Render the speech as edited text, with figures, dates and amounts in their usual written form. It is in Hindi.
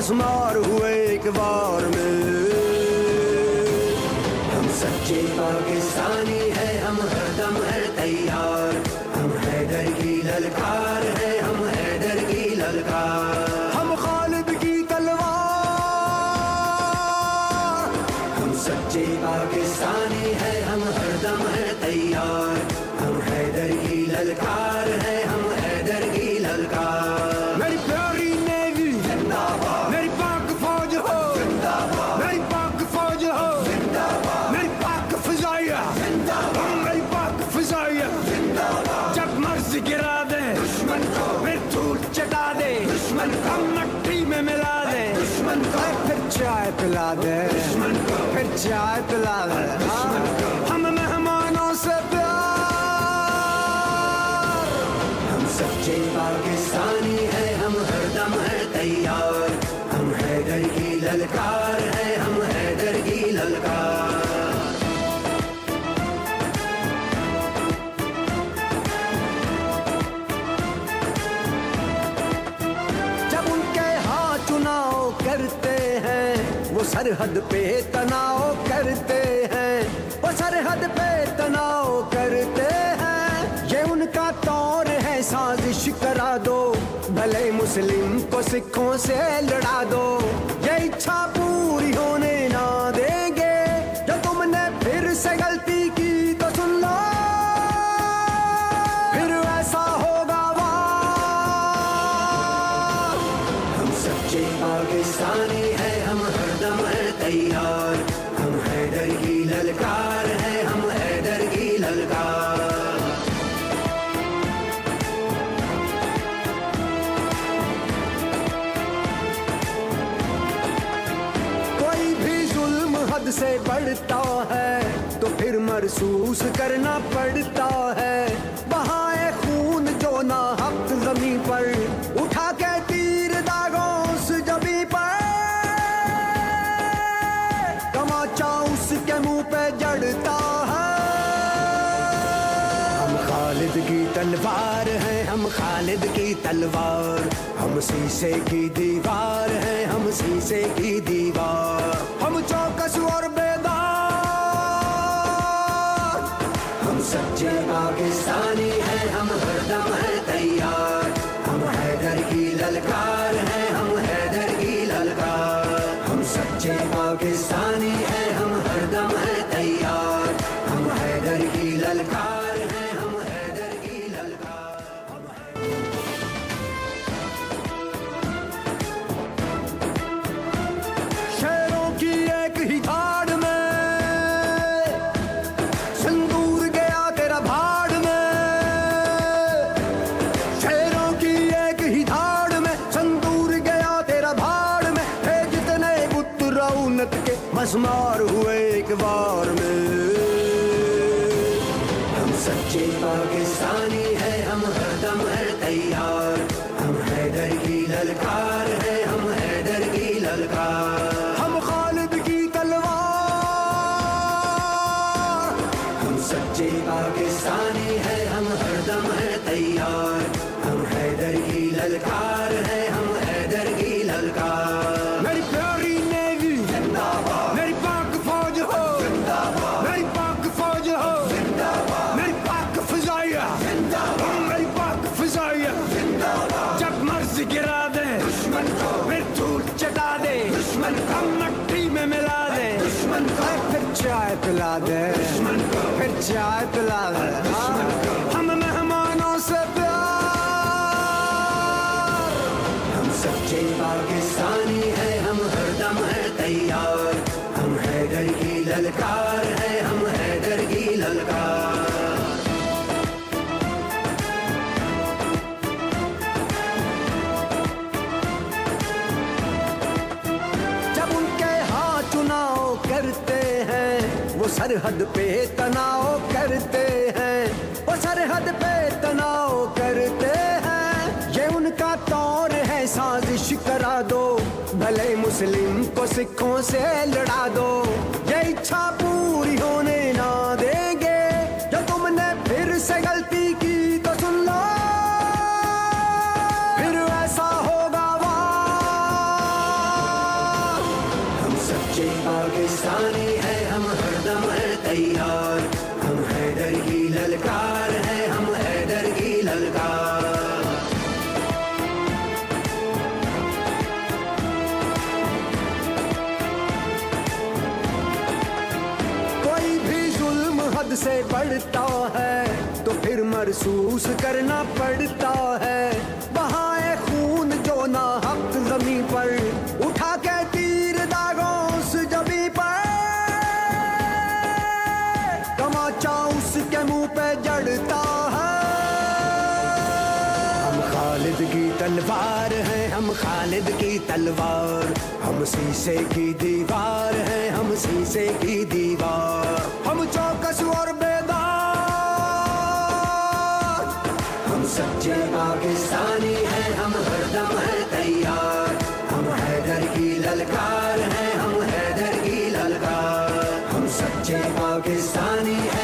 मसमार हुए एक बार में। हम सच्चे पाकिस्तानी है, हम हरदम है तैयार, हम हैदर की ललकार है, हम हैदर की ललकार, हम खालिद की तलवार। हम सच्चे पाकिस्तानी है, हम हरदम है तैयार, हम हैदर की ललकार है, हम हैदर की ललकार। मेरी प्यारी नेवी जिंदाबाद, मेरी पाक फौज हो जिंदाबाद, मेरी पाक फौज हो जिंदाबाद, मेरी पाक फिजाइया जिंदाबाद, मेरी पाक फिजाइया जिंदाबाद। जब मर्जी गिरा दे दुश्मन को, फिर धूल चटा दे दुश्मन को, मट्टी में मिला दे दुश्मन को, फिर चाय पिला दे दुश्मन को, फिर चाय पिला दे दुश्मन को। हम मेहमानों से सच्चे पाकिस्तानी है, हम हरदम है तैयार, हम हैदर की ललकार है, हम हैदर की ललकार। जब उनके हाथ चुनाव करते हैं, वो सरहद पे तनाव करते हैं, वो सरहद पे तनाव करते हैं। ये उनका तौर है, साजिश करा दो, भले मुस्लिम को सिखों से लड़ा दो। ये इच्छा पूरी होने ना देंगे, जो तुमने फिर से गलती की तो सुन लो, फिर ऐसा होगा वार। हम सच्चे पाकिस्तानी है, हम हरदम है तैयार, हम हैदर की ललकार है, हम हैदर की ललकार। हद से बढ़ता है तो फिर महसूस करना पड़ता है, बहाए खून जो ना हक जमीन पर, उठा के तीर दागों उस जबी पर, तमाचा उसके मुंह पे जड़ता है। हम खालिद की तलवार है, हम खालिद की तलवार, हम शीशे की दीवार है, हम शीशे की दीवार, हम चौकस और बेदार। हम सच्चे पाकिस्तानी है, हम हरदम है तैयार, हम हैदर की ललकार है, हम हैदर की ललकार। हम सच्चे पाकिस्तानी है, हम हरदम है तैयार, हम हैदर की ललकार है, हम हैदर की ललकार। शेरों की एक ही धाड़ में सिंदूर गया तेरा भाड़ में, शेरों की एक ही धाड़ में सिंदूर गया तेरा भाड़ में, थे जितने बुत रौनक के मसमार हुए एक बार में। हम सच्चे पाकिस्तानी है, हम हरदम है तैयार, हम हैदर की ललकार है, हम हैदर की ललकार, हम खालिद की तलवार। हम सच्चे पाकिस्तानी है, हम हरदम है तैयार, हम हैदर की ललकार है, हम हैदर की ललकार। मेरी प्यारी नेवी जिंदाबाद, मेरी पाक फौज हो जिंदाबाद, मेरी पाक फौज हो जिंदाबाद, मेरी पाक फिजाइया जिंदाबाद, मेरी पाक फिजाइया जिंदाबाद। जब मर्जी गिरा दे दुश्मन को, फिर धूल चटा दे दुश्मन को, मट्टी में मिला दे दुश्मन को, फिर चाय पिला दे दुश्मन को, फिर चाय पिला दे दुश्मन को। हम मेहमानों से सच्चे पाकिस्तानी है, हम हरदम है तैयार, हम हैदर की ललकार है, हम हैदर की ललकार। जब उनके हाथ चुनाव करते हैं, वो सरहद पे तनाव करते हैं, वो सरहद पे तनाव करते हैं। ये उनका तौर है, साजिश करा दो, भले मुस्लिम को सिखों से लड़ा दो। ये इच्छा पूरी होने ना देंगे, जो तुमने फिर से गलती की तो सुन लो, फिर ऐसा होगा वार। तैयार, हम हैदर की ललकार है, हम हैदर की ललकार। कोई भी जुल्म हद से बढ़ता है तो फिर महसूस करना पड़ता है, बहाए खून जो ना हक जमीन पर, उठा के तीर दागों उस जबी पर, तमाचा उसके मुंह पे जड़ता है। हम खालिद की तलवार हैं, हम खालिद की तलवार, हम शीशे की दीवार हैं, हम शीशे की दीवार, हम चौकस और बेदार, हम सच्चे पाकिस्तानी हैं, हम हरदम हैं तैयार, हम हैदर की ललकार हैं, हम हैदर की ललकार, हम सच्चे पाकिस्तानी हैं।